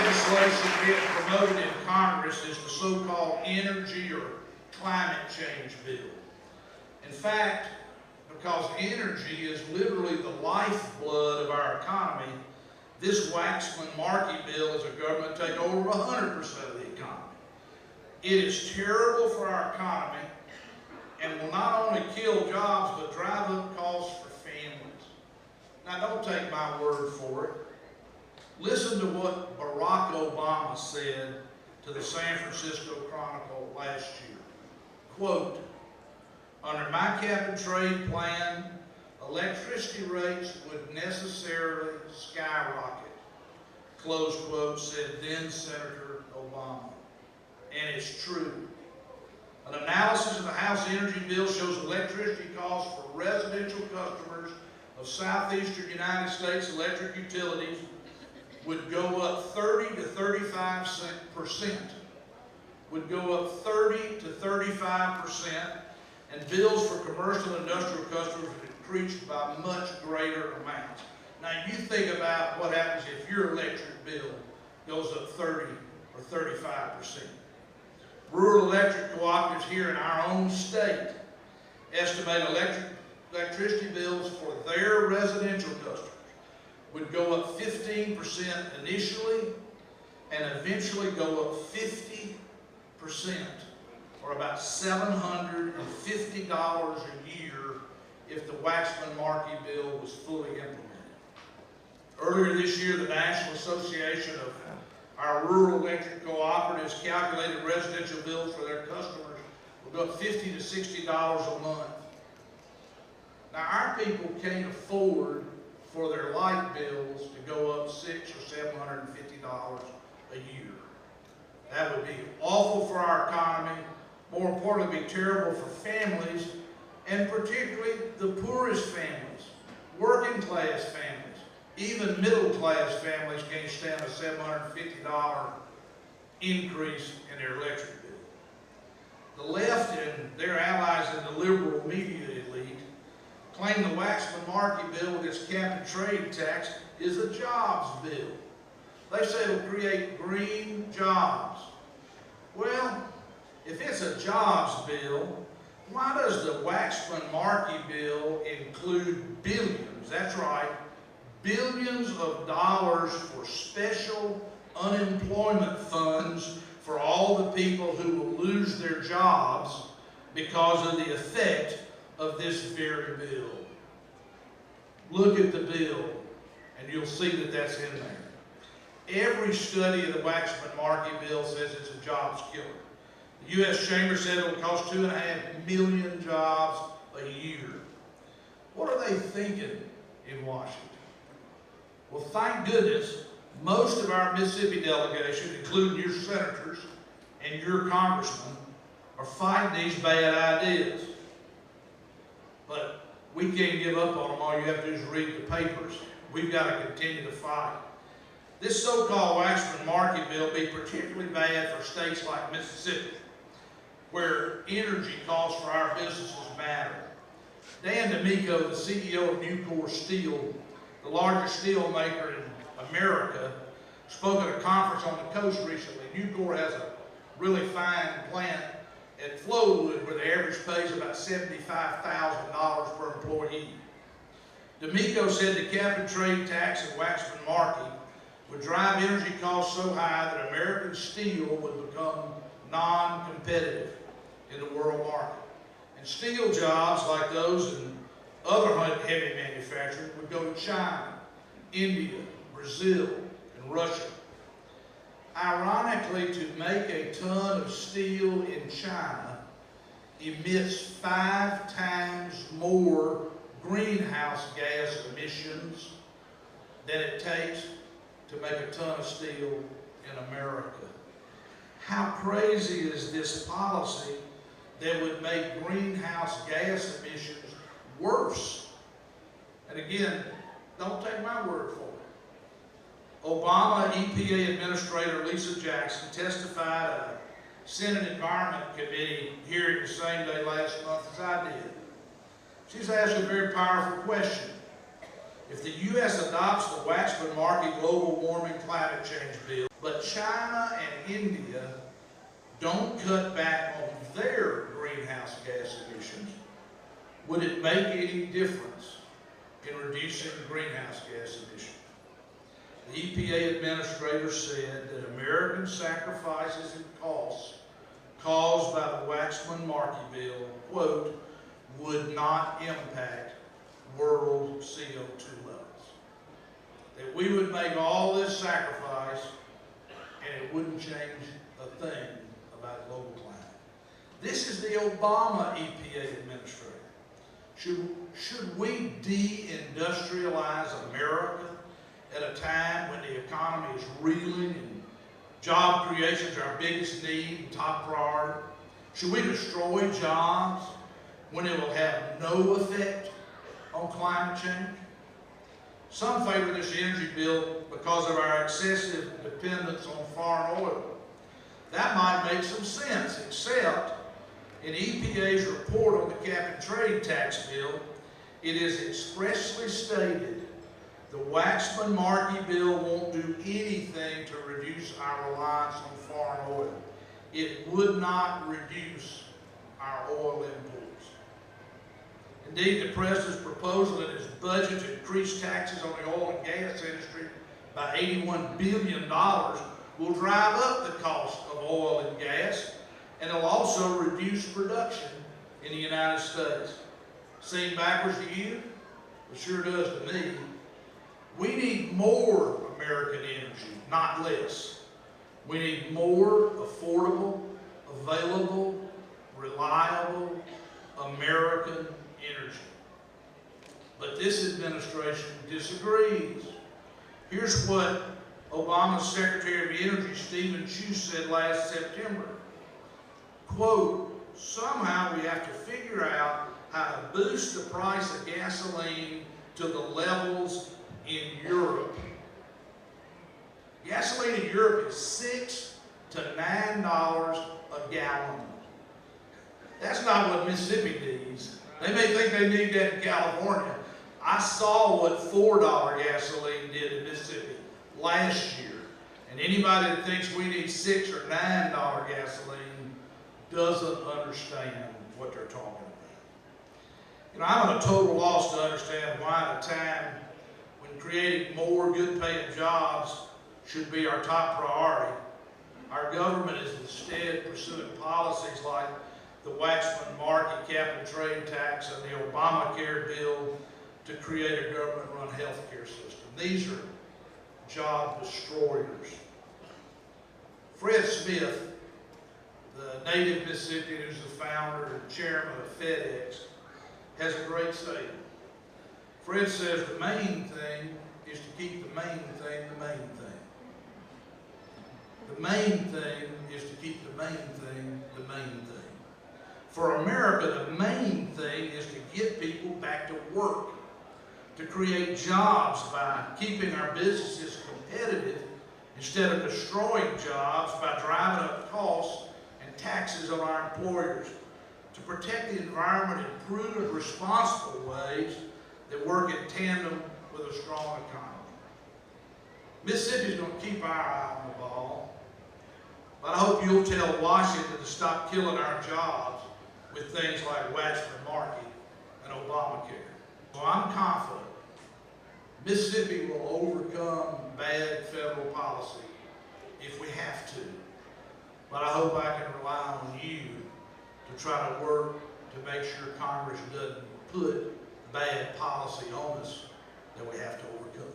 legislation being promoted in Congress is the so-called energy or climate change bill. In fact, because energy is literally the lifeblood of our economy, this Waxman-Markey bill is a government take over 100% of the economy. It is terrible for our economy and will not only kill jobs but drive up costs for families. Now, don't take my word for it. Listen to what Barack Obama said to the San Francisco Chronicle last year. Quote, "Under my cap and trade plan, electricity rates would necessarily skyrocket," close quote, said then Senator Obama. And it's true. An analysis of the House energy bill shows electricity costs for residential customers of southeastern United States electric utilities would go up 30 to 35%, would go up 30 to 35%, and bills for commercial and industrial customers would increase by much greater amounts. Now you think about what happens if your electric bill goes up 30 or 35%. Rural electric cooperatives here in our own state estimate electricity bills for their residential customers would go up 15% initially and eventually go up 50%, or about $750 a year if the Waxman-Markey bill was fully implemented. Earlier this year, the National Association of our Rural Electric Cooperatives calculated residential bills for their customers would go up $50 to $60 a month. Now, our people can't afford for their light bills to go up $600 or $750 a year. That would be awful for our economy, more importantly, be terrible for families, and particularly the poorest families, working class families, even middle class families can't stand a $750 increase in their electric bill. The left and their allies in the liberal media elite claim the Waxman-Markey bill with its cap and trade tax is a jobs bill. They say it'll create green jobs. Well, if it's a jobs bill, why does the Waxman-Markey bill include billions, that's right, billions of dollars for special unemployment funds for all the people who will lose their jobs because of the effect of this very bill? Look at the bill and you'll see that that's in there. Every study of the Waxman-Markey bill says it's a jobs killer. The U.S. Chamber said it will cost 2.5 million jobs a year. What are they thinking in Washington? Well, thank goodness, most of our Mississippi delegation, including your senators and your congressmen, are fighting these bad ideas. But we can't give up on them. All you have to do is read the papers. We've got to continue to fight. This so-called Waxman-Markey bill will be particularly bad for states like Mississippi, where energy costs for our businesses matter. Dan D'Amico, the CEO of Nucor Steel, the largest steel maker in America, spoke at a conference on the coast recently. Nucor has a really fine plant at Flowood where the average pay is about $75,000 per employee. D'Amico said the cap and trade tax and Waxman-Markey would drive energy costs so high that American steel would become non-competitive in the world market. And steel jobs like those in other heavy manufacturing would go to China, India, Brazil, and Russia. Ironically, to make a ton of steel in China emits 5 times more greenhouse gas emissions than it takes to make a ton of steel in America. How crazy is this policy that would make greenhouse gas emissions worse? And again, don't take my word for it. Obama EPA Administrator Lisa Jackson testified at a Senate Environment Committee hearing the same day last month as I did. She's asked a very powerful question. If the U.S. adopts the Waxman-Markey global warming climate change bill, but China and India don't cut back on their greenhouse gas emissions, would it make any difference in reducing greenhouse gas emissions? The EPA administrator said that American sacrifices and costs caused by the Waxman-Markey bill, quote, would not impact world CO2 levels. That we would make all this sacrifice and it wouldn't change a thing about global climate. This is the Obama EPA administrator. Should we de-industrialize America at a time when the economy is reeling and job creation is our biggest need and top priority? Should we destroy jobs when it will have no effect on climate change? Some favor this energy bill because of our excessive dependence on foreign oil. That might make some sense, except in EPA's report on the cap and trade tax bill, it is expressly stated the Waxman-Markey bill won't do anything to reduce our reliance on foreign oil. It would not reduce our oil imports. Indeed, the President's proposal in his budget to increase taxes on the oil and gas industry by $81 billion will drive up the cost of oil and gas, and it'll also reduce production in the United States. Seem backwards to you? It sure does to me. We need more American energy, not less. We need more affordable, available, reliable American energy. But this administration disagrees. Here's what Obama's Secretary of Energy, Stephen Chu, said last September. Quote, somehow we have to figure out how to boost the price of gasoline to the levels in Europe. Gasoline in Europe is $6 to $9 a gallon. That's not what Mississippi needs. They may think they need that in California. I saw what $4 gasoline did in Mississippi last year. And anybody that thinks we need $6 or $9 gasoline doesn't understand what they're talking about. You know, I'm at a total loss to understand why at a time when creating more good-paying jobs should be our top priority, our government is instead pursuing policies like the Waxman-Markey cap and trade tax and the Obamacare bill to create a government-run health care system. These are job destroyers. Fred Smith, the native Mississippian who's the founder and chairman of FedEx, has a great saying. Fred says the main thing is to keep the main thing the main thing. The main thing is to keep the main thing the main thing. For America, the main thing is to get people back to work, to create jobs by keeping our businesses competitive instead of destroying jobs by driving up costs and taxes on our employers, to protect the environment in prudent, responsible ways that work in tandem with a strong economy. Mississippi's going to keep our eye on the ball, but I hope you'll tell Washington to stop killing our jobs with things like Waxman-Markey and Obamacare. So I'm confident Mississippi will overcome bad federal policy if we have to. But I hope I can rely on you to try to work to make sure Congress doesn't put bad policy on us that we have to overcome.